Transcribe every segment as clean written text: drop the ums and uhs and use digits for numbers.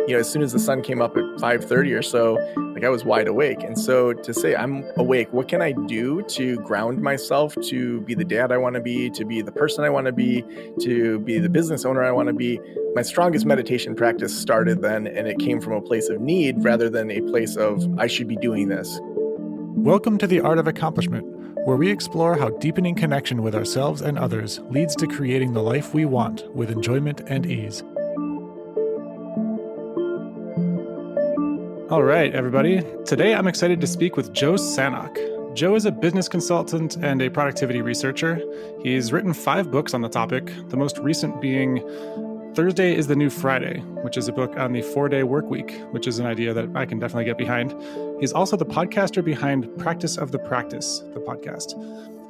As soon as the sun came up at 5:30 or so, like I was wide awake. And so to say I'm awake, what can I do to ground myself, to be the dad I want to be, to be the person I want to be the business owner I want to be? My strongest meditation practice started then, and it came from a place of need rather than a place of I should be doing this. Welcome to The Art of Accomplishment, where we explore how deepening connection with ourselves and others leads to creating the life we want with enjoyment and ease. All right, everybody. Today I'm excited to speak with Joe Sanok. Joe is a business consultant and a productivity researcher. He's written 5 books on the topic, the most recent being Thursday is the New Friday, which is a book on the 4-day work week, which is an idea that I can definitely get behind. He's also the podcaster behind Practice of the Practice, the podcast.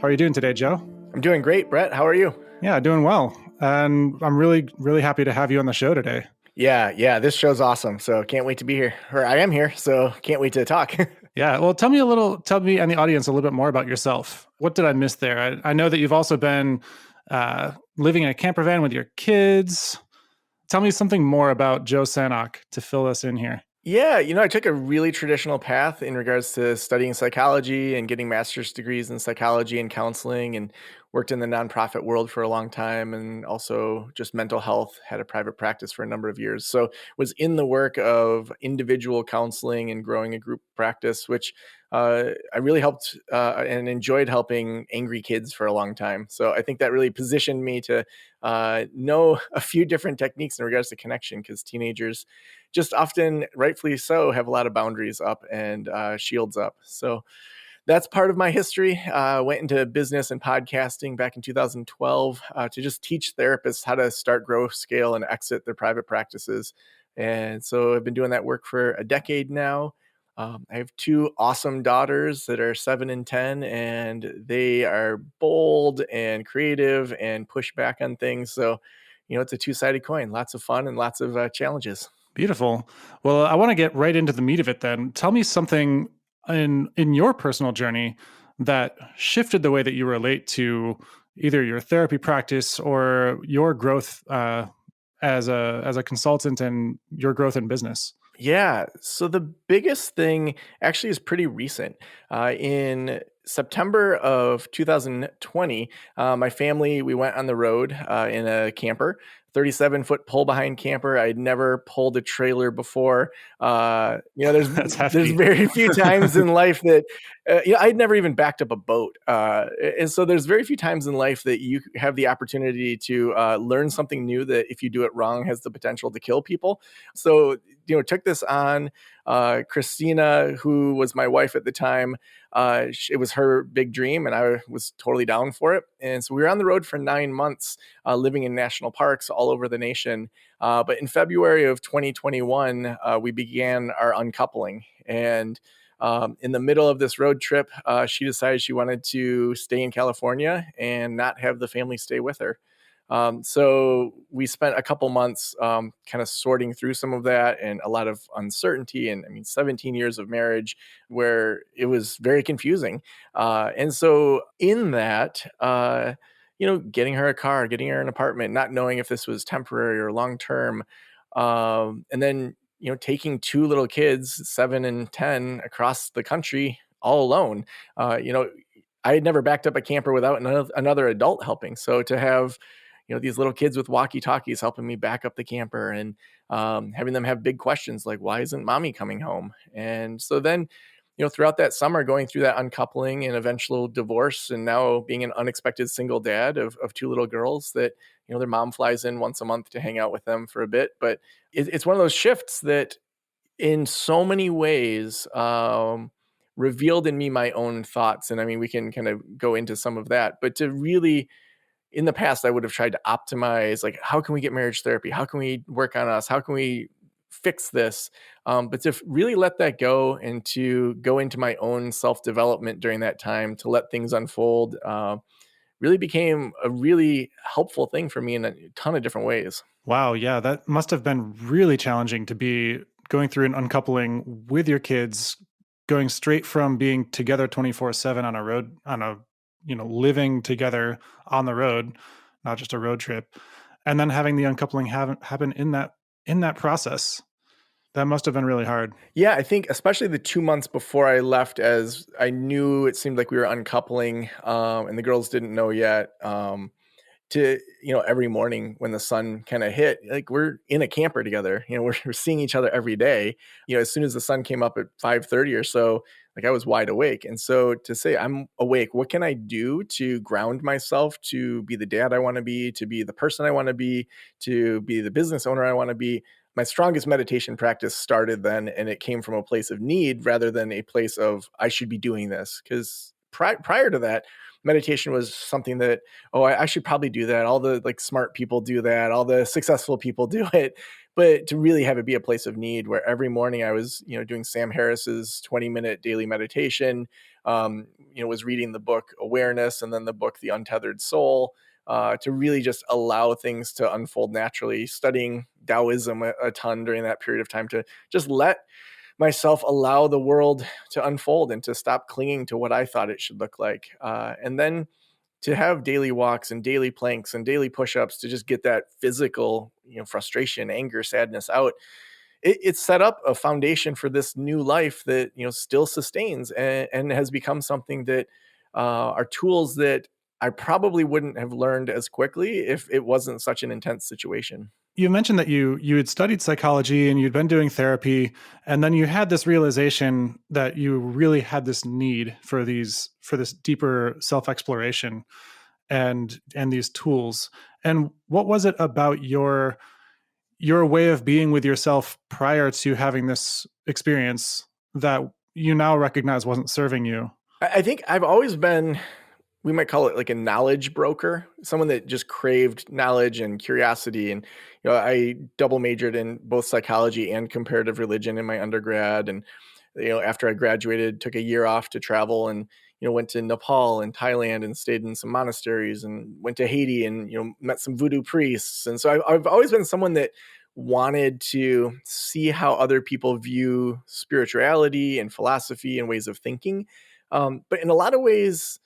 How are you doing today, Joe? I'm doing great, Brett. How are you? Yeah, doing well. And I'm really, really happy to have you on the show today. Yeah, this show's awesome. So can't wait to be here. Or I am here, so can't wait to talk. Yeah, well, tell me and the audience a little bit more about yourself. What did I miss there? I know that you've also been living in a camper van with your kids. Tell me something more about Joe Sanok to fill us in here. Yeah, I took a really traditional path in regards to studying psychology and getting master's degrees in psychology and counseling, and worked in the nonprofit world for a long time, and also just mental health, had a private practice for a number of years. So was in the work of individual counseling and growing a group practice, which I really helped and enjoyed helping angry kids for a long time. So I think that really positioned me to know a few different techniques in regards to connection, because teenagers just often, rightfully so, have a lot of boundaries up and shields up. So that's part of my history. Went into business and podcasting back in 2012 to just teach therapists how to start, grow, scale, and exit their private practices. And so I've been doing that work for a decade now. I have 2 awesome daughters that are 7 and 10, and they are bold and creative and push back on things. So, it's a 2-sided coin, lots of fun and lots of challenges. Beautiful. Well, I want to get right into the meat of it then. Tell me something in your personal journey that shifted the way that you relate to either your therapy practice or your growth as a consultant and your growth in business. Yeah. So the biggest thing actually is pretty recent. In September of 2020, my family, we went on the road in a camper, 37-foot pull behind camper. I'd never pulled a trailer before. That's There's hefty. very few times in life that, I'd never even backed up a boat. And so there's very few times in life that you have the opportunity to learn something new that if you do it wrong has the potential to kill people. So, took this on. Christina, who was my wife at the time, it was her big dream, and I was totally down for it. And so we were on the road for 9 months, living in national parks all over the nation. But in February of 2021, we began our uncoupling. And in the middle of this road trip, she decided she wanted to stay in California and not have the family stay with her. So we spent a couple months kind of sorting through some of that, and a lot of uncertainty. And 17 years of marriage where it was very confusing. And so in that, getting her a car, getting her an apartment, not knowing if this was temporary or long term. And then, taking 2 little kids, 7 and 10, across the country all alone. I had never backed up a camper without another adult helping. So to have, these little kids with walkie-talkies helping me back up the camper, and having them have big questions like, why isn't mommy coming home? And so then, throughout that summer, going through that uncoupling and eventual divorce, and now being an unexpected single dad of 2 little girls that, their mom flies in once a month to hang out with them for a bit. But it's one of those shifts that in so many ways revealed in me my own thoughts. And we can kind of go into some of that, but to really, in the past, I would have tried to optimize, like, how can we get marriage therapy? How can we work on us? How can we fix this? But to really let that go and to go into my own self-development during that time, to let things unfold, really became a really helpful thing for me in a ton of different ways. Wow, yeah, that must have been really challenging to be going through an uncoupling with your kids, going straight from being together 24/7 on a road, living together on the road, not just a road trip, and then having the uncoupling happen in that process. That must have been really hard. Yeah, I think especially the 2 months before I left, as I knew it seemed like we were uncoupling, and the girls didn't know yet, to every morning when the sun kind of hit, like, we're in a camper together, we're seeing each other every day. As soon as the sun came up at 5:30 or so, like, I was wide awake. And so to say I'm awake, what can I do to ground myself, to be the dad I want to be, to be the person I want to be the business owner I want to be? My strongest meditation practice started then, and it came from a place of need rather than a place of I should be doing this. Because prior to that, meditation was something that, oh, I should probably do that. All the, like, smart people do that. All the successful people do it. But to really have it be a place of need, where every morning I was, doing Sam Harris's 20-minute daily meditation, was reading the book Awareness and then the book The Untethered Soul, to really just allow things to unfold naturally, studying Taoism a ton during that period of time, to just let myself allow the world to unfold and to stop clinging to what I thought it should look like. And then to have daily walks and daily planks and daily push-ups to just get that physical, frustration, anger, sadness out. It set up a foundation for this new life that, still sustains, and has become something that are tools that I probably wouldn't have learned as quickly if it wasn't such an intense situation. You mentioned that you had studied psychology and you'd been doing therapy, and then you had this realization that you really had this need for this deeper self-exploration and these tools. And what was it about your way of being with yourself prior to having this experience that you now recognize wasn't serving you? I think I've always been, we might call it, like, a knowledge broker, someone that just craved knowledge and curiosity. And I double majored in both psychology and comparative religion in my undergrad. And after I graduated, took a year off to travel, and went to Nepal and Thailand and stayed in some monasteries, and went to Haiti and met some voodoo priests. And so I've always been someone that wanted to see how other people view spirituality and philosophy and ways of thinking. But in a lot of ways,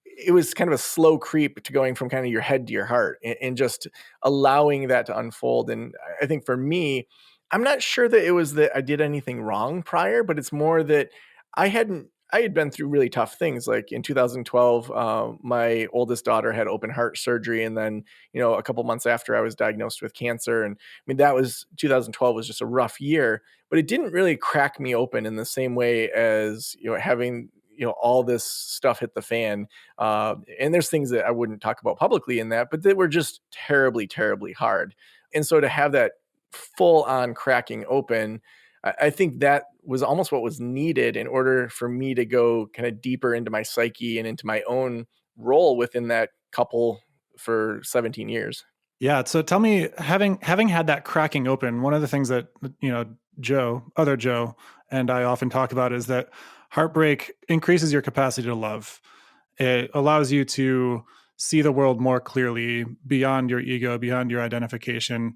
it was kind of a slow creep to going from kind of your head to your heart, and just allowing that to unfold. And I think for me, I'm not sure that it was that I did anything wrong prior, but it's more that I had been through really tough things. Like in 2012, my oldest daughter had open heart surgery. And then, a couple months after, I was diagnosed with cancer. And I mean, that was 2012 was just a rough year, but it didn't really crack me open in the same way as, having, all this stuff hit the fan. And there's things that I wouldn't talk about publicly in that, but they were just terribly, terribly hard. And so to have that full on cracking open, I think that was almost what was needed in order for me to go kind of deeper into my psyche and into my own role within that couple for 17 years. Yeah. So tell me, having had that cracking open, one of the things that other Joe, and I often talk about is that heartbreak increases your capacity to love. It allows you to see the world more clearly beyond your ego, beyond your identification.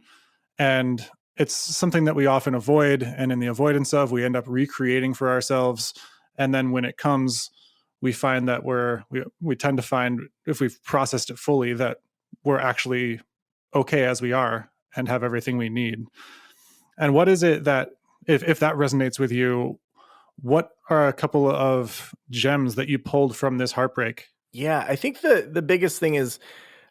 And it's something that we often avoid. And in the avoidance of, we end up recreating for ourselves. And then when it comes, we find that we tend to find, if we've processed it fully, that we're actually okay as we are and have everything we need. And what is it that, if that resonates with you, what are a couple of gems that you pulled from this heartbreak? Yeah, I think the biggest thing is,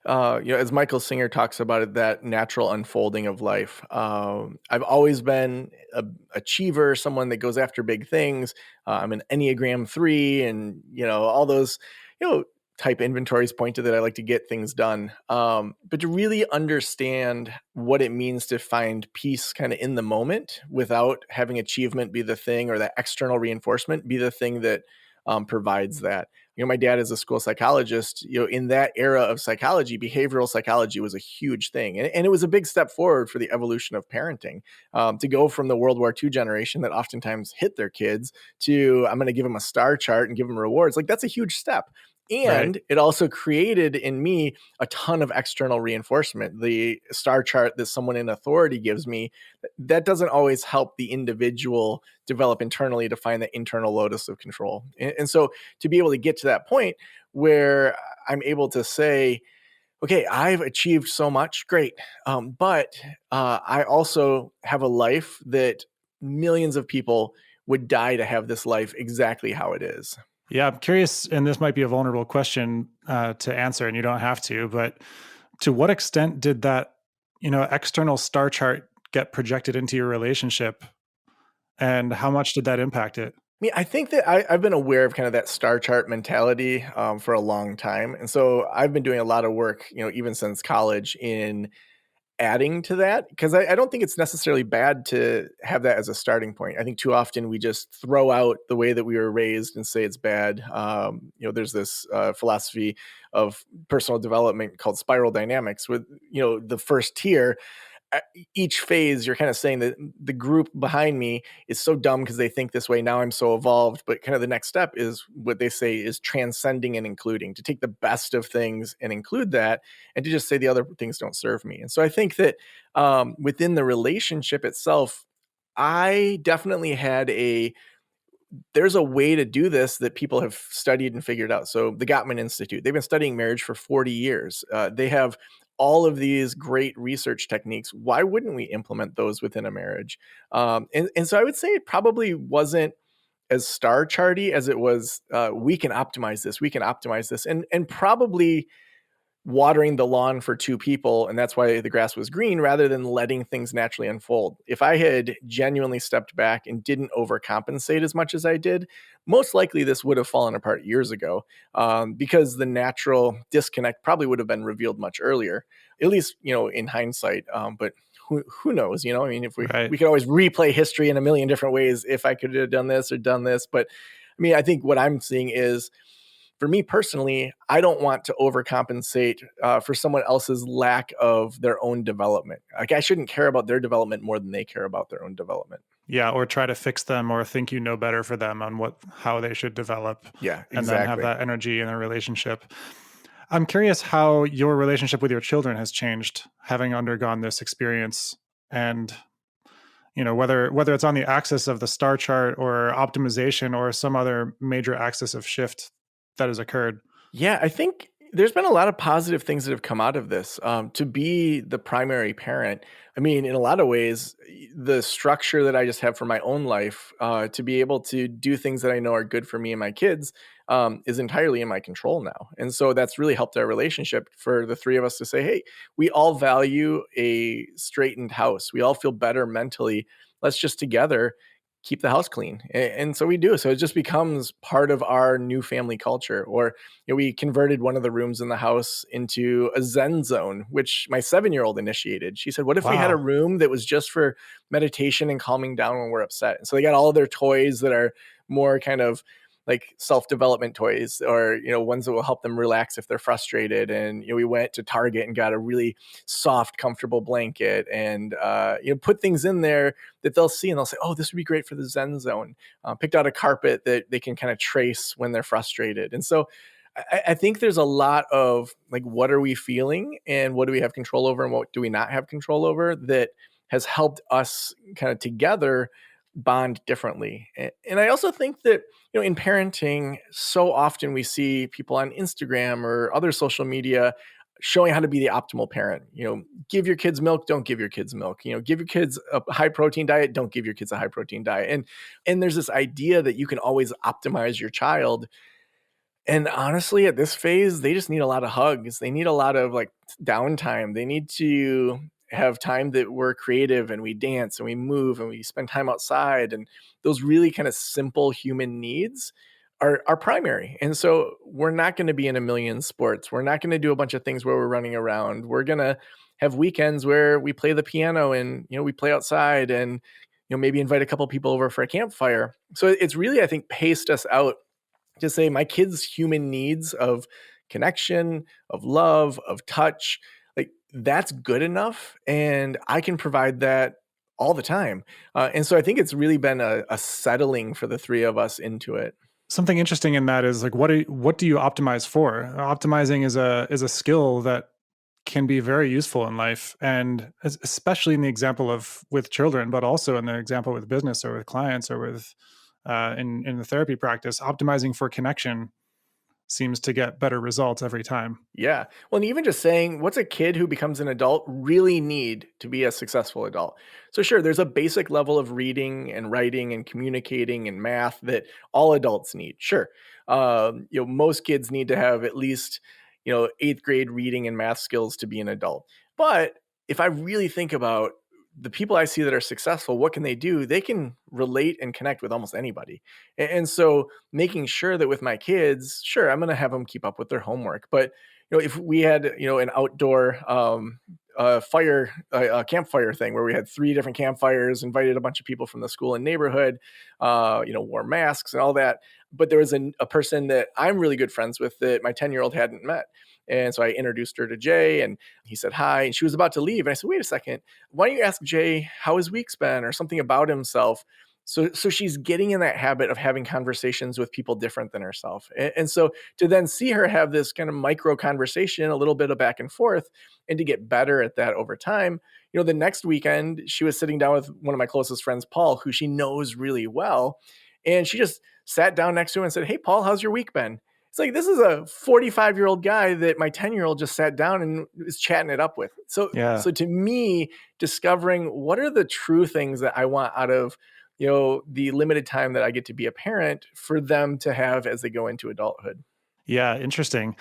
as Michael Singer talks about it, that natural unfolding of life. I've always been a achiever, someone that goes after big things. I'm an Enneagram 3, and all those, type inventories point to that. I like to get things done. But to really understand what it means to find peace kind of in the moment without having achievement be the thing, or that external reinforcement be the thing that provides that. My dad is a school psychologist. In that era of psychology, behavioral psychology was a huge thing. And it was a big step forward for the evolution of parenting, to go from the World War II generation that oftentimes hit their kids to, I'm going to give them a star chart and give them rewards. Like, that's a huge step. Right. And it also created in me a ton of external reinforcement. The star chart that someone in authority gives me, that doesn't always help the individual develop internally to find the internal locus of control. And so to be able to get to that point where I'm able to say, okay, I've achieved so much, great. But I also have a life that millions of people would die to have this life exactly how it is. Yeah, I'm curious, and this might be a vulnerable question to answer, and you don't have to, but to what extent did that, external star chart get projected into your relationship, and how much did that impact it? I think that I've been aware of kind of that star chart mentality for a long time. And so I've been doing a lot of work, even since college in adding to that because I don't think it's necessarily bad to have that as a starting point. I think too often we just throw out the way that we were raised and say it's bad. There's this philosophy of personal development called spiral dynamics with, the first tier each phase you're kind of saying that the group behind me is so dumb because they think this way. Now I'm so evolved, but kind of the next step is what they say is transcending and including, to take the best of things and include that, and to just say the other things don't serve me. And so I think that within the relationship itself, I definitely had there's a way to do this that people have studied and figured out. So the Gottman Institute, they've been studying marriage for 40 years. They have all of these great research techniques. Why wouldn't we implement those within a marriage? And so I would say it probably wasn't as star charty as it was. We can optimize this. We can optimize this, and probably watering the lawn for two people, and that's why the grass was green, rather than letting things naturally unfold. If I had genuinely stepped back and didn't overcompensate as much as I did, most likely this would have fallen apart years ago, because the natural disconnect probably would have been revealed much earlier, at least in hindsight. But who knows? I mean, if Right. we could always replay history in a million different ways. If I could have done this or done this, but I mean, I think what I'm seeing is, for me personally, I don't want to overcompensate for someone else's lack of their own development. Like, I shouldn't care about their development more than they care about their own development. Yeah, or try to fix them or think you know better for them on how they should develop, Yeah, and then have exactly. that energy in a relationship. I'm curious how your relationship with your children has changed having undergone this experience, and whether it's on the axis of the star chart or optimization or some other major axis of shift that has occurred. Yeah, I think there's been a lot of positive things that have come out of this. To be the primary parent, I mean, in a lot of ways, the structure that I just have for my own life, to be able to do things that I know are good for me and my kids, is entirely in my control now. And so that's really helped our relationship for the three of us to say, hey, we all value a straightened house. We all feel better mentally. Let's just together keep the house clean. And so we do. So it just becomes part of our new family culture. Or, we converted one of the rooms in the house into a Zen zone, which my 7-year-old initiated. She said, what if we had a Wow. room that was just for meditation and calming down when we're upset? And so they got all of their toys that are more kind of like self-development toys, or ones that will help them relax if they're frustrated. And we went to Target and got a really soft, comfortable blanket, and put things in there that they'll see and they'll say, oh, this would be great for the Zen zone. Picked out a carpet that they can kind of trace when they're frustrated. And so I think there's a lot of like, what are we feeling and what do we have control over and what do we not have control over, that has helped us kind of together bond differently. And I also think that, in parenting, so often we see people on Instagram or other social media showing how to be the optimal parent. Give your kids milk, don't give your kids milk. Give your kids a high protein diet, don't give your kids a high protein diet. And there's this idea that you can always optimize your child. And honestly, at this phase, they just need a lot of hugs. They need a lot of like downtime. They need to have time that we're creative and we dance and we move and we spend time outside. And those really kind of simple human needs are primary. And so we're not going to be in a million sports. We're not going to do a bunch of things where we're running around. We're going to have weekends where we play the piano and, we play outside and, maybe invite a couple people over for a campfire. So it's really, I think, paced us out to say my kids' human needs of connection, of love, of touch, like that's good enough. And I can provide that all the time. And so I think it's really been a settling for the three of us into it. Something interesting in that is like, what do you optimize for? Optimizing is a skill that can be very useful in life, and especially in the example of with children, but also in the example with business or with clients or with in the therapy practice. Optimizing for connection seems to get better results every time. Yeah. Well, and even just saying, what's a kid who becomes an adult really need to be a successful adult? So, sure, there's a basic level of reading and writing and communicating and math that all adults need. Sure. Most kids need to have at least, eighth grade reading and math skills to be an adult. But if I really think about the people I see that are successful, what can they do? They can relate and connect with almost anybody. And so, making sure that with my kids, sure, I'm going to have them keep up with their homework, but if we had, an outdoor campfire thing where we had three different campfires, invited a bunch of people from the school and neighborhood, wore masks and all that. But there was a person that I'm really good friends with that my 10-year-old hadn't met. And so I introduced her to Jay and he said hi. And she was about to leave. And I said, wait a second, why don't you ask Jay how his week's been or something about himself? So she's getting in that habit of having conversations with people different than herself. And so to then see her have this kind of micro conversation, a little bit of back and forth, and to get better at that over time, the next weekend she was sitting down with one of my closest friends, Paul, who she knows really well. And she just sat down next to him and said, hey, Paul, how's your week been? It's like, this is a 45-year-old guy that my 10-year-old just sat down and is chatting it up with. So, Yeah. so to me, discovering what are the true things that I want out of the limited time that I get to be a parent for them to have as they go into adulthood. Yeah, interesting.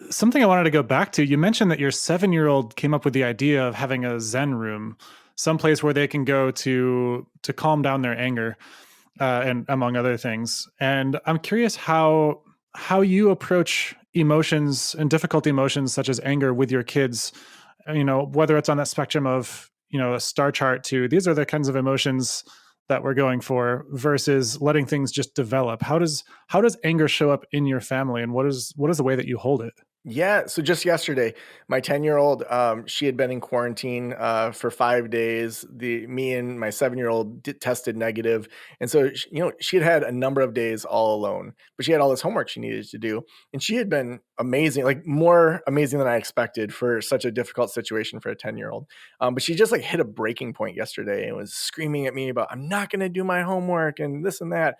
Something I wanted to go back to, you mentioned that your 7-year-old came up with the idea of having a Zen room, someplace where they can go to calm down their anger, and among other things. And I'm curious how you approach emotions and difficult emotions such as anger with your kids, whether it's on that spectrum of, a star chart to these are the kinds of emotions that we're going for versus letting things just develop. How does anger show up in your family, and what is the way that you hold it? Yeah. So just yesterday, my 10-year-old, she had been in quarantine for 5 days. Me and my 7-year-old tested negative, and so she had had a number of days all alone. But she had all this homework she needed to do, and she had been amazing, like more amazing than I expected for such a difficult situation for a 10-year-old. But she just like hit a breaking point yesterday and was screaming at me about I'm not going to do my homework and this and that.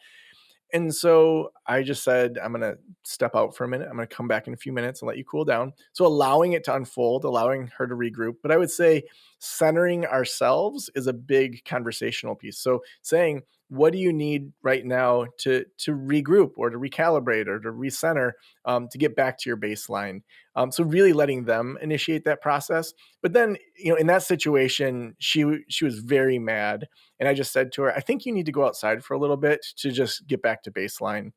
And so I just said, I'm going to step out for a minute. I'm going to come back in a few minutes and let you cool down. So allowing it to unfold, allowing her to regroup. But I would say centering ourselves is a big conversational piece. So saying, what do you need right now to regroup or to recalibrate or to recenter to get back to your baseline? So really letting them initiate that process. But then, in that situation, she was very mad, and I just said to her, I think you need to go outside for a little bit to just get back to baseline.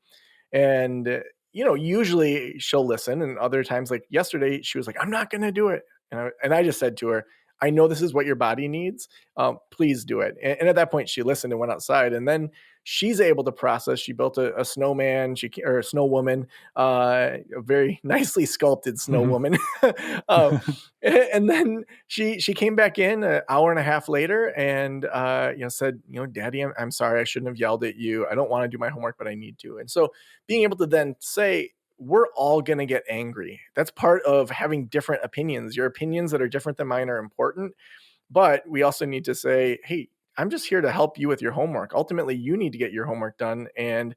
And, usually she'll listen. And other times, like yesterday, she was like, I'm not going to do it. And I just said to her, I know this is what your body needs. Please do it. And at that point, she listened and went outside. And then she's able to process. She built a snowman, or a snow woman, a very nicely sculpted snow Mhm. woman. uh, and then she came back in an hour and a half later and said, Daddy, I'm sorry, I shouldn't have yelled at you. I don't want to do my homework, but I need to. And so being able to then say, we're all going to get angry. That's part of having different opinions. Your opinions that are different than mine are important, but we also need to say, hey, I'm just here to help you with your homework. Ultimately, you need to get your homework done. And,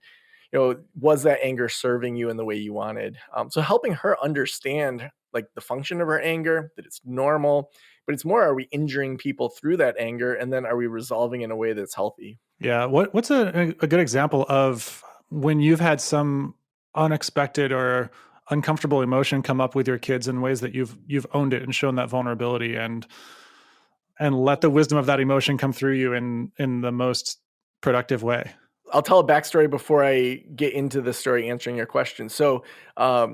was that anger serving you in the way you wanted? So helping her understand like the function of her anger, that it's normal, but it's more, are we injuring people through that anger? And then are we resolving in a way that's healthy? Yeah. What's a good example of when you've had some unexpected or uncomfortable emotion come up with your kids in ways that you've owned it and shown that vulnerability and let the wisdom of that emotion come through you in the most productive way? I'll tell a backstory before I get into the story answering your question. So,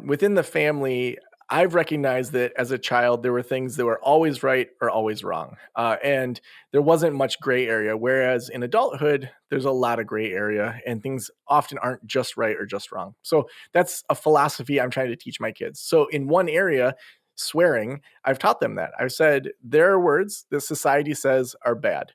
within the family, I've recognized that as a child, there were things that were always right or always wrong. And there wasn't much gray area. Whereas in adulthood, there's a lot of gray area and things often aren't just right or just wrong. So, that's a philosophy I'm trying to teach my kids. So, in one area, swearing, I've taught them that. I've said, there are words that society says are bad.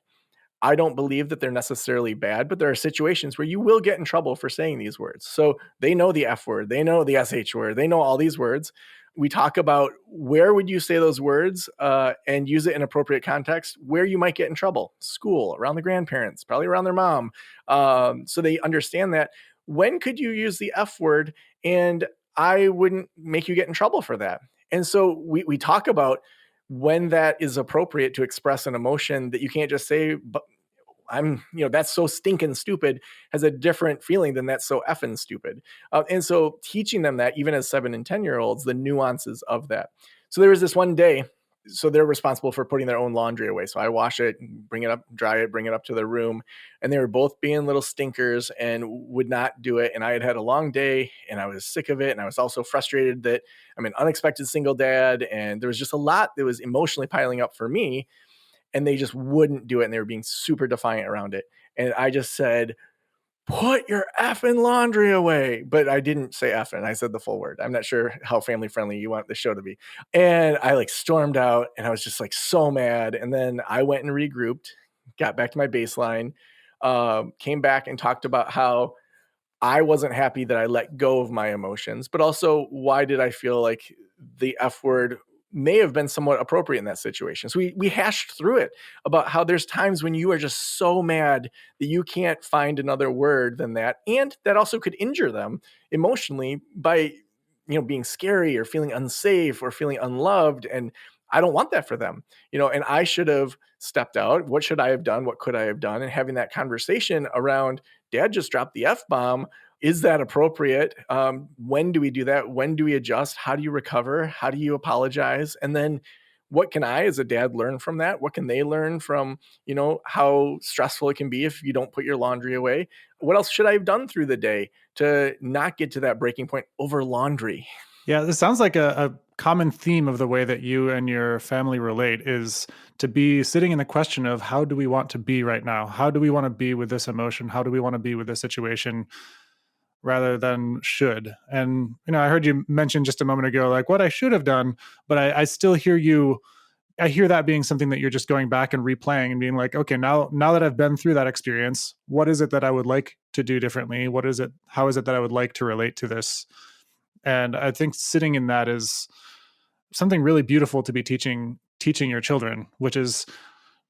I don't believe that they're necessarily bad, but there are situations where you will get in trouble for saying these words. So they know the F word, they know the SH word, they know all these words. We talk about where would you say those words and use it in appropriate context, where you might get in trouble, school, around the grandparents, probably around their mom. So they understand that. When could you use the F word? And I wouldn't make you get in trouble for that. And so we talk about when that is appropriate to express an emotion, that you can't just say, but that's so stinking stupid, has a different feeling than that's so effing stupid. And so teaching them that, even as 7 and 10-year-olds, the nuances of that. So there was this one day, so they're responsible for putting their own laundry away. So I wash it, bring it up, dry it, bring it up to their room. And they were both being little stinkers and would not do it. And I had had a long day and I was sick of it. And I was also frustrated that I'm an unexpected single dad. And there was just a lot that was emotionally piling up for me, and they just wouldn't do it. And they were being super defiant around it. And I just said, put your effing laundry away. But I didn't say effing. I said the full word. I'm not sure how family friendly you want the show to be. And I like stormed out and I was just like so mad. And then I went and regrouped, got back to my baseline, came back and talked about how I wasn't happy that I let go of my emotions, but also why did I feel like the F word may have been somewhat appropriate in that situation. So we hashed through it about how there's times when you are just so mad that you can't find another word than that. And that also could injure them emotionally by, being scary or feeling unsafe or feeling unloved. And I don't want that for them, and I should have stepped out. What should I have done? What could I have done? And having that conversation around, dad just dropped the F bomb. Is that appropriate? When do we do that? When do we adjust? How do you recover? How do you apologize? And then what can I, as a dad, learn from that? What can they learn from, how stressful it can be if you don't put your laundry away? What else should I have done through the day to not get to that breaking point over laundry? Yeah, this sounds like a common theme of the way that you and your family relate is to be sitting in the question of how do we want to be right now? How do we want to be with this emotion? How do we want to be with this situation rather than should? And, I heard you mention just a moment ago, like what I should have done, but I still hear you. I hear that being something that you're just going back and replaying and being like, okay, now that I've been through that experience, what is it that I would like to do differently? How is it that I would like to relate to this? And I think sitting in that is something really beautiful to be teaching your children, which is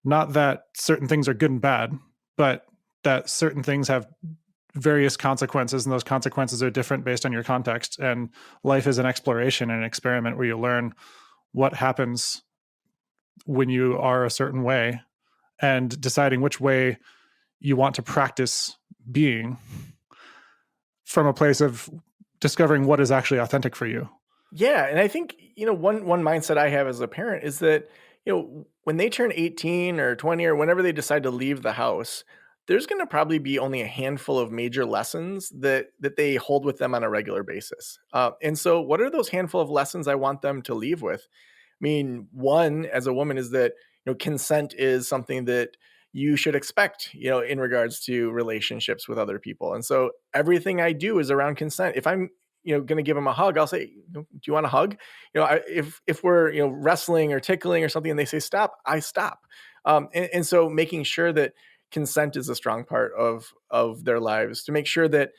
not that certain things are good and bad, but that certain things have various consequences, and those consequences are different based on your context. And life is an exploration and an experiment where you learn what happens when you are a certain way and deciding which way you want to practice being from a place of discovering what is actually authentic for you. Yeah, and I think, one mindset I have as a parent is that, when they turn 18 or 20 or whenever they decide to leave the house, there's going to probably be only a handful of major lessons that they hold with them on a regular basis. And so what are those handful of lessons I want them to leave with? I mean, one, as a woman, is that, consent is something that you should expect, in regards to relationships with other people. And so everything I do is around consent. If I'm, going to give them a hug, I'll say, do you want a hug? If we're, wrestling or tickling or something and they say stop, I stop. And so making sure that consent is a strong part of their lives, to make sure that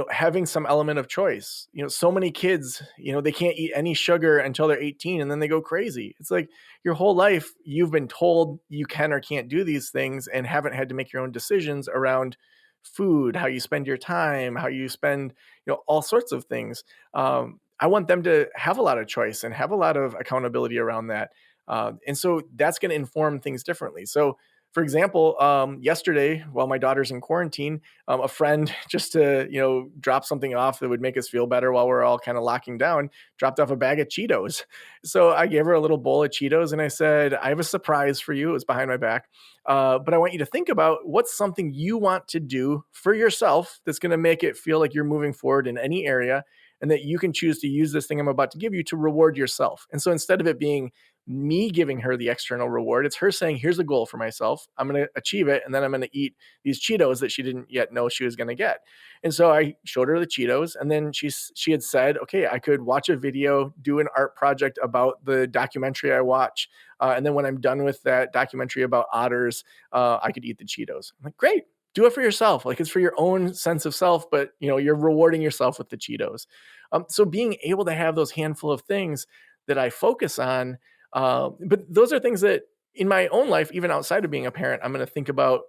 having some element of choice. So many kids, they can't eat any sugar until they're 18 and then they go crazy. It's like your whole life you've been told you can or can't do these things and haven't had to make your own decisions around food, how you spend your time, how you spend, all sorts of things. I want them to have a lot of choice and have a lot of accountability around that. And so that's going to inform things differently. So for example, yesterday, while my daughter's in quarantine, a friend, just to drop something off that would make us feel better while we're all kind of locking down, dropped off a bag of Cheetos. So I gave her a little bowl of Cheetos and I said, "I have a surprise for you." It was behind my back, but I want you to think about what's something you want to do for yourself that's going to make it feel like you're moving forward in any area, and that you can choose to use this thing I'm about to give you to reward yourself. And so instead of it being me giving her the external reward, it's her saying, here's a goal for myself. I'm going to achieve it. And then I'm going to eat these Cheetos that she didn't yet know she was going to get. And so I showed her the Cheetos. And then she had said, okay, I could watch a video, do an art project about the documentary I watch. And then when I'm done with that documentary about otters, I could eat the Cheetos. I'm like, great. Do it for yourself. Like, it's for your own sense of self, but you're rewarding yourself with the Cheetos. So being able to have those handful of things that I focus on, but those are things that in my own life, even outside of being a parent, I'm going to think about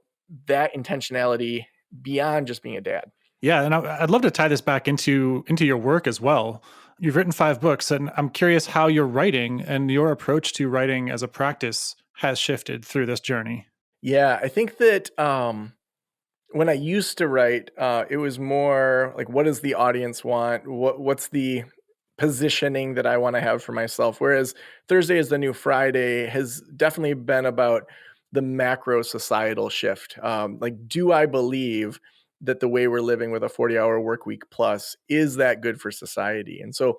that intentionality beyond just being a dad. Yeah, and I'd love to tie this back into your work as well. You've written 5 books, and I'm curious how your writing and your approach to writing as a practice has shifted through this journey. Yeah, I think that when I used to write, it was more like, what does the audience want? What's the positioning that I want to have for myself? Whereas Thursday is the New Friday has definitely been about the macro societal shift. Like, do I believe that the way we're living with a 40-hour work week plus is that good for society? And so,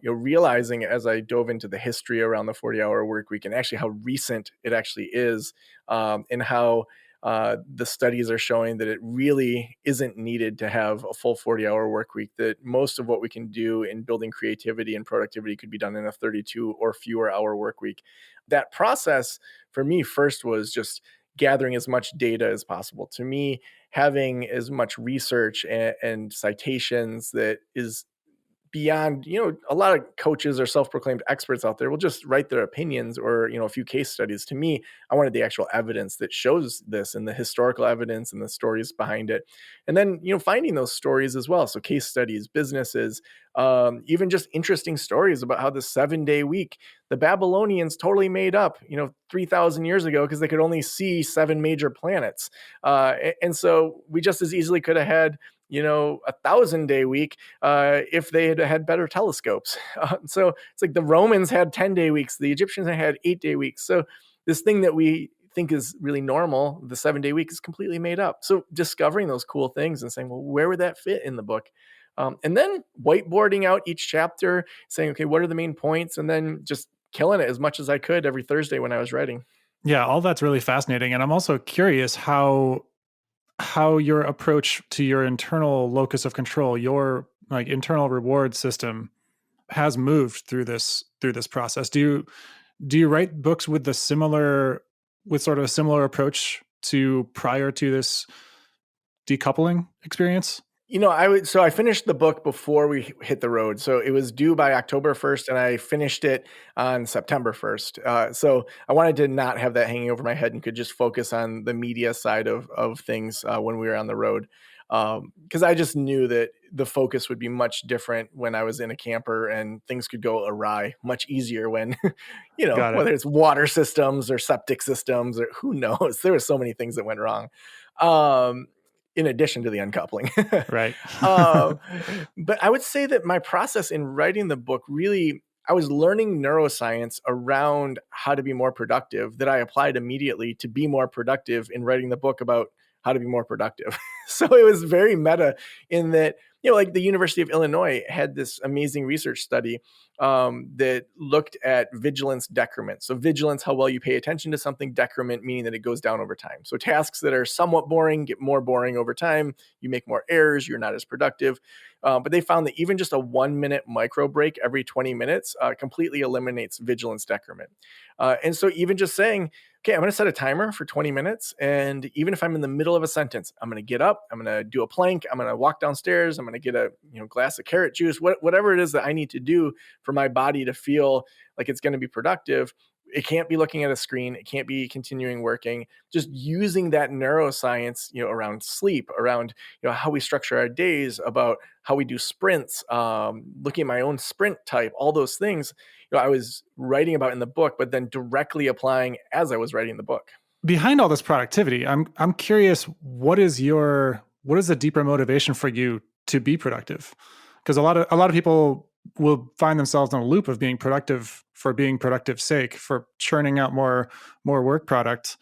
realizing as I dove into the history around the 40-hour work week and actually how recent it actually is, and how the studies are showing that it really isn't needed to have a full 40-hour work week, that most of what we can do in building creativity and productivity could be done in a 32 or fewer hour work week. That process for me first was just gathering as much data as possible. To me, having as much research and citations that is beyond, a lot of coaches or self-proclaimed experts out there will just write their opinions or, a few case studies. To me, I wanted the actual evidence that shows this and the historical evidence and the stories behind it. And then, finding those stories as well. So case studies, businesses, even just interesting stories about how the 7-day week, the Babylonians totally made up, 3,000 years ago because they could only see 7 major planets. And so we just as easily could have had, 1,000-day week if they had better telescopes. So it's like the Romans had 10-day weeks, the Egyptians had 8-day weeks. So this thing that we think is really normal, the 7-day week, is completely made up. So discovering those cool things and saying, well, where would that fit in the book? And then whiteboarding out each chapter, saying, okay, what are the main points? And then just killing it as much as I could every Thursday when I was writing. Yeah, all that's really fascinating, and I'm also curious how your approach to your internal locus of control, your like internal reward system, has moved through this process. Do you write books with sort of a similar approach to prior to this decoupling experience? I finished the book before we hit the road. So it was due by October 1st and I finished it on September 1st. So I wanted to not have that hanging over my head and could just focus on the media side of things when we were on the road. Because I just knew that the focus would be much different when I was in a camper and things could go awry much easier when, Got it. whether it's water systems or septic systems or who knows, there were so many things that went wrong. Um, in addition to the uncoupling. Right. uh, but I would say that my process in writing the book really, I was learning neuroscience around how to be more productive that I applied immediately to be more productive in writing the book about how to be more productive. So it was very meta in that, like the University of Illinois had this amazing research study that looked at vigilance decrement. So vigilance, how well you pay attention to something; decrement, meaning that it goes down over time. So tasks that are somewhat boring get more boring over time. You make more errors. You're not as productive. But they found that even just a 1 minute micro break every 20 minutes completely eliminates vigilance decrement. And so even just saying, okay, I'm going to set a timer for 20 minutes. And even if I'm in the middle of a sentence, I'm going to get up, I'm going to do a plank, I'm going to walk downstairs, I'm going to get a glass of carrot juice, whatever it is that I need to do for my body to feel like it's going to be productive. It can't be looking at a screen. It can't be continuing working. Just using that neuroscience, around sleep, around how we structure our days, about how we do sprints, looking at my own sprint type, all those things. I was writing about in the book, but then directly applying as I was writing the book. Behind all this productivity, I'm curious, what is the deeper motivation for you to be productive? Because a lot of people will find themselves in a loop of being productive for being productive sake, for churning out more work product.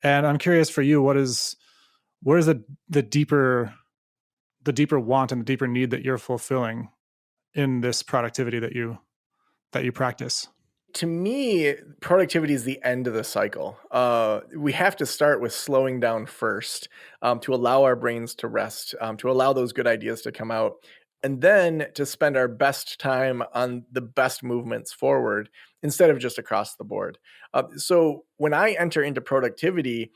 And I'm curious for you, what is the deeper want and the deeper need that you're fulfilling in this productivity that you practice? To me, productivity is the end of the cycle. We have to start with slowing down first, to allow our brains to rest, to allow those good ideas to come out, and then to spend our best time on the best movements forward instead of just across the board. So when I enter into productivity,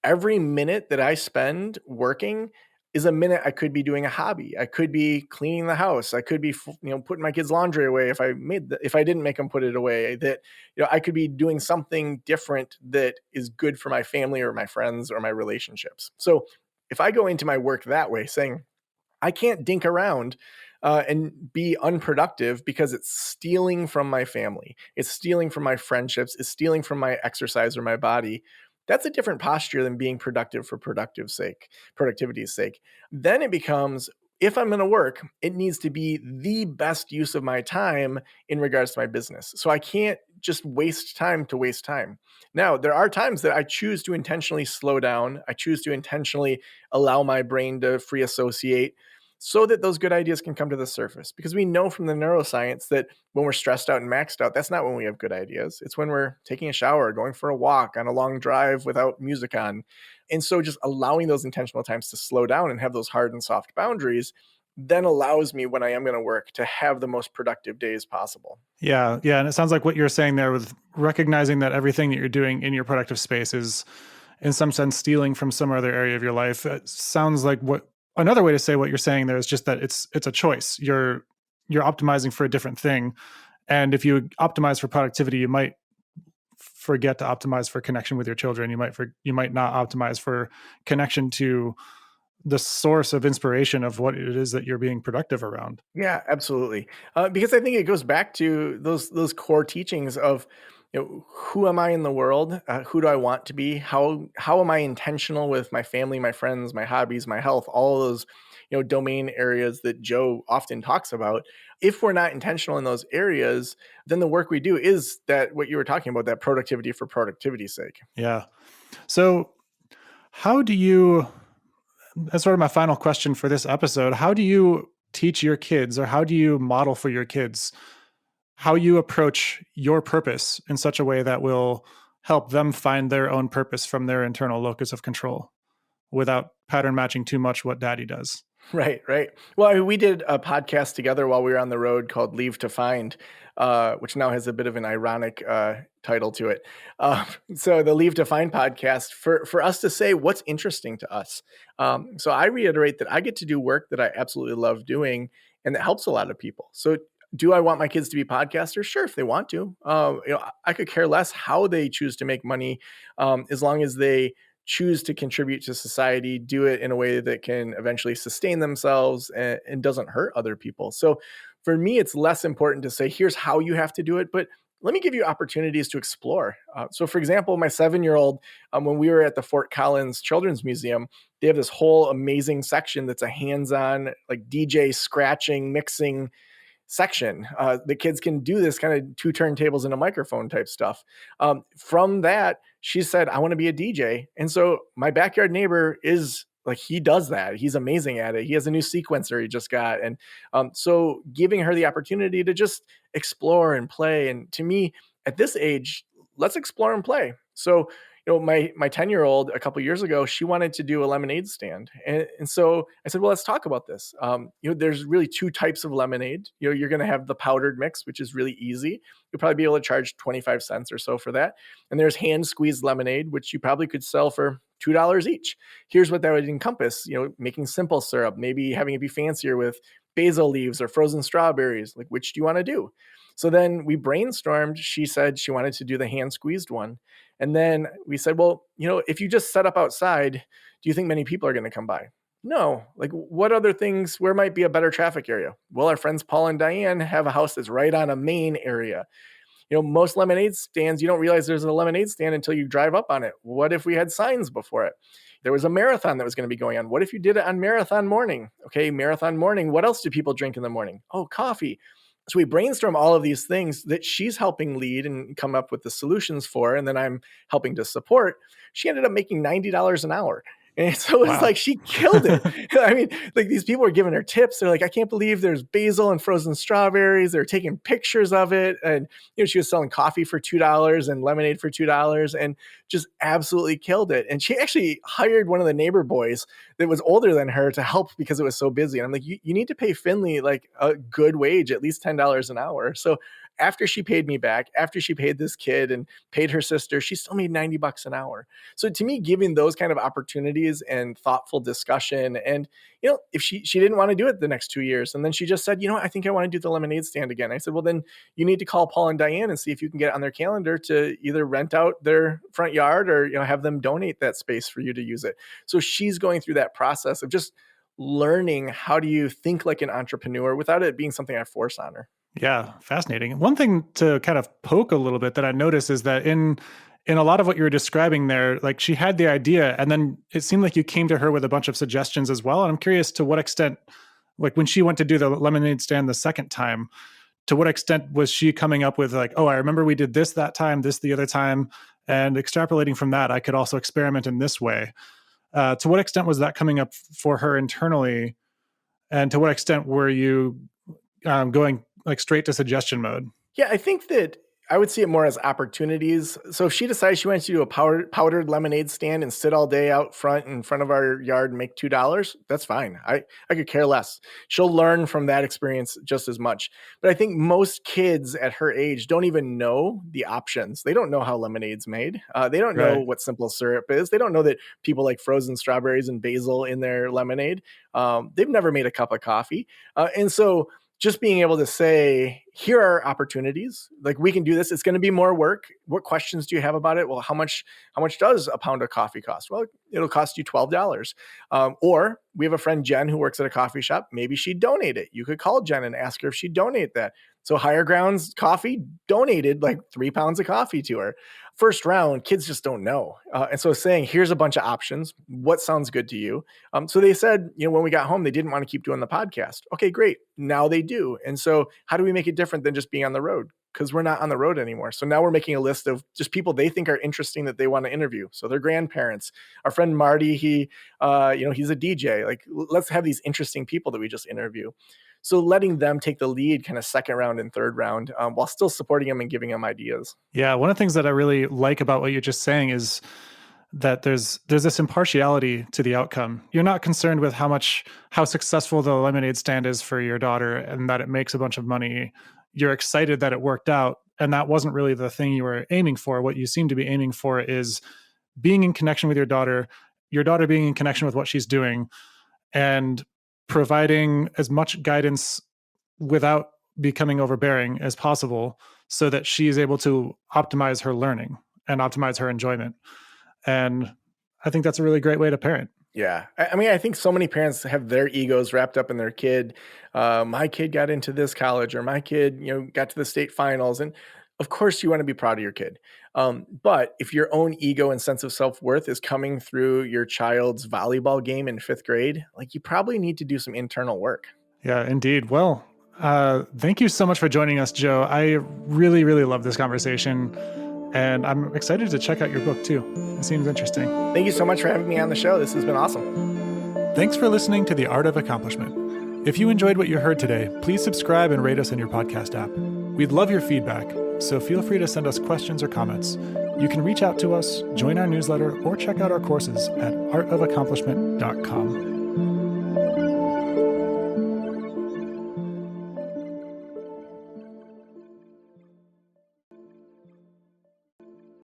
every minute that I spend working is a minute I could be doing a hobby. I could be cleaning the house. I could be, putting my kids' laundry away if I didn't make them put it away. That I could be doing something different that is good for my family or my friends or my relationships. So if I go into my work that way, saying, I can't dink around and be unproductive because it's stealing from my family. It's stealing from my friendships. It's stealing from my exercise or my body. That's a different posture than being productive for productivity's sake. Then it becomes, if I'm going to work, it needs to be the best use of my time in regards to my business. So I can't just waste time to waste time. Now, there are times that I choose to intentionally slow down. I choose to intentionally allow my brain to free associate so that those good ideas can come to the surface. Because we know from the neuroscience that when we're stressed out and maxed out, that's not when we have good ideas. It's when we're taking a shower, going for a walk, on a long drive without music on. And so just allowing those intentional times to slow down and have those hard and soft boundaries then allows me, when I am going to work, to have the most productive days possible. Yeah, yeah, and it sounds like what you're saying there with recognizing that everything that you're doing in your productive space is in some sense stealing from some other area of your life. It sounds like what another way to say what you're saying there is just that it's a choice. You're optimizing for a different thing. And if you optimize for productivity, you might forget to optimize for connection with your children. You might not optimize for connection to the source of inspiration of what it is that you're being productive around. Yeah, absolutely. Because I think it goes back to those core teachings of, who am I in the world? Who do I want to be? How am I intentional with my family, my friends, my hobbies, my health? All of those, domain areas that Joe often talks about. If we're not intentional in those areas, then the work we do is that what you were talking about, that productivity for productivity's sake. Yeah. So, how do you, that's sort of my final question for this episode, how do you teach your kids or how do you model for your kids how you approach your purpose in such a way that will help them find their own purpose from their internal locus of control without pattern matching too much what daddy does? Right, right. Well, we did a podcast together while we were on the road called Leave to Find, which now has a bit of an ironic title to it. Uh, so the Leave to Find podcast for us to say what's interesting to us. So I reiterate that I get to do work that I absolutely love doing and that helps a lot of people. So do I want my kids to be podcasters? Sure, if they want to. I could care less how they choose to make money, as long as they choose to contribute to society, do it in a way that can eventually sustain themselves and doesn't hurt other people. So for me, it's less important to say, here's how you have to do it, but let me give you opportunities to explore. So for example, my 7-year-old, when we were at the Fort Collins Children's Museum, they have this whole amazing section that's a hands-on, like DJ scratching, mixing section. The kids can do this kind of two turntables and a microphone type stuff. From that, she said, I want to be a DJ. And so my backyard neighbor is like, he does that. He's amazing at it. He has a new sequencer he just got. And so giving her the opportunity to just explore and play. And to me, at this age, let's explore and play. So my 10-year-old a couple years ago, she wanted to do a lemonade stand. And so I said, well, let's talk about this. There's really two types of lemonade. You're going to have the powdered mix, which is really easy. You'll probably be able to charge 25 cents or so for that. And there's hand squeezed lemonade, which you probably could sell for $2 each. Here's what that would encompass, making simple syrup, maybe having it be fancier with basil leaves or frozen strawberries. Like, which do you want to do? So then we brainstormed. She said she wanted to do the hand squeezed one. And then we said, well, if you just set up outside, do you think many people are going to come by? No. Like, what other things, where might be a better traffic area? Well, our friends Paul and Diane have a house that's right on a main area. Most lemonade stands, you don't realize there's a lemonade stand until you drive up on it. What if we had signs before it? There was a marathon that was going to be going on. What if you did it on marathon morning? Okay, marathon morning. What else do people drink in the morning? Oh, coffee. So we brainstorm all of these things that she's helping lead and come up with the solutions for, and then I'm helping to support. She ended up making $90 an hour. And so it's Wow. like she killed it. I mean, like, these people are giving her tips. They're like, I can't believe there's basil and frozen strawberries. They're taking pictures of it. And, she was selling coffee for $2 and lemonade for $2 and just absolutely killed it. And she actually hired one of the neighbor boys that was older than her to help because it was so busy. And I'm like, you need to pay Finley like a good wage, at least $10 an hour. So after she paid me back, after she paid this kid and paid her sister, she still made $90 an hour. So to me, giving those kind of opportunities and thoughtful discussion, and if she didn't want to do it the next 2 years, and then she just said, I think I want to do the lemonade stand again. I said, well, then you need to call Paul and Diane and see if you can get on their calendar to either rent out their front yard or have them donate that space for you to use it. So she's going through that process of just learning how do you think like an entrepreneur without it being something I force on her. Yeah, fascinating. One thing to kind of poke a little bit that I noticed is that in a lot of what you were describing there, like she had the idea and then it seemed like you came to her with a bunch of suggestions as well. And I'm curious to what extent, like when she went to do the lemonade stand the second time, to what extent was she coming up with like, oh, I remember we did this that time, this the other time, and extrapolating from that, I could also experiment in this way. To what extent was that coming up for her internally, and to what extent were you going like straight to suggestion mode? Yeah, I think that I would see it more as opportunities. So if she decides she wants to do a powdered lemonade stand and sit all day out front in front of our yard and make $2, that's fine. I could care less. She'll learn from that experience just as much. But I think most kids at her age don't even know the options. They don't know how lemonade's made. They don't know Right. what simple syrup is. They don't know that people like frozen strawberries and basil in their lemonade. They've never made a cup of coffee. And so just being able to say, here are opportunities. Like we can do this. It's going to be more work. What questions do you have about it? Well, how much does a pound of coffee cost? Well, it'll cost you $12. Or we have a friend, Jen, who works at a coffee shop. Maybe she'd donate it. You could call Jen and ask her if she'd donate that. So Higher Grounds Coffee donated like 3 pounds of coffee to her. First round, kids just don't know. And so saying, here's a bunch of options. What sounds good to you? So they said, when we got home, they didn't want to keep doing the podcast. Okay, great. Now they do. And so how do we make it different than just being on the road? Because we're not on the road anymore. So now we're making a list of just people they think are interesting that they want to interview. So their grandparents, our friend Marty, he's a DJ. Like, let's have these interesting people that we just interview. So letting them take the lead kind of second round and third round while still supporting them and giving them ideas. Yeah, one of the things that I really like about what you're just saying is that there's this impartiality to the outcome. You're not concerned with how successful the lemonade stand is for your daughter and that it makes a bunch of money. You're excited that it worked out, and that wasn't really the thing you were aiming for. What you seem to be aiming for is being in connection with your daughter being in connection with what she's doing, and providing as much guidance without becoming overbearing as possible so that she is able to optimize her learning and optimize her enjoyment. And I think that's a really great way to parent. Yeah. I mean, I think so many parents have their egos wrapped up in their kid. My kid got into this college, or my kid, got to the state finals. And of course you want to be proud of your kid. But if your own ego and sense of self-worth is coming through your child's volleyball game in 5th grade, like you probably need to do some internal work. Yeah, indeed. Well, thank you so much for joining us, Joe. I really, really love this conversation. And I'm excited to check out your book too. It seems interesting. Thank you so much for having me on the show. This has been awesome. Thanks for listening to The Art of Accomplishment. If you enjoyed what you heard today, please subscribe and rate us in your podcast app. We'd love your feedback, so feel free to send us questions or comments. You can reach out to us, join our newsletter, or check out our courses at artofaccomplishment.com.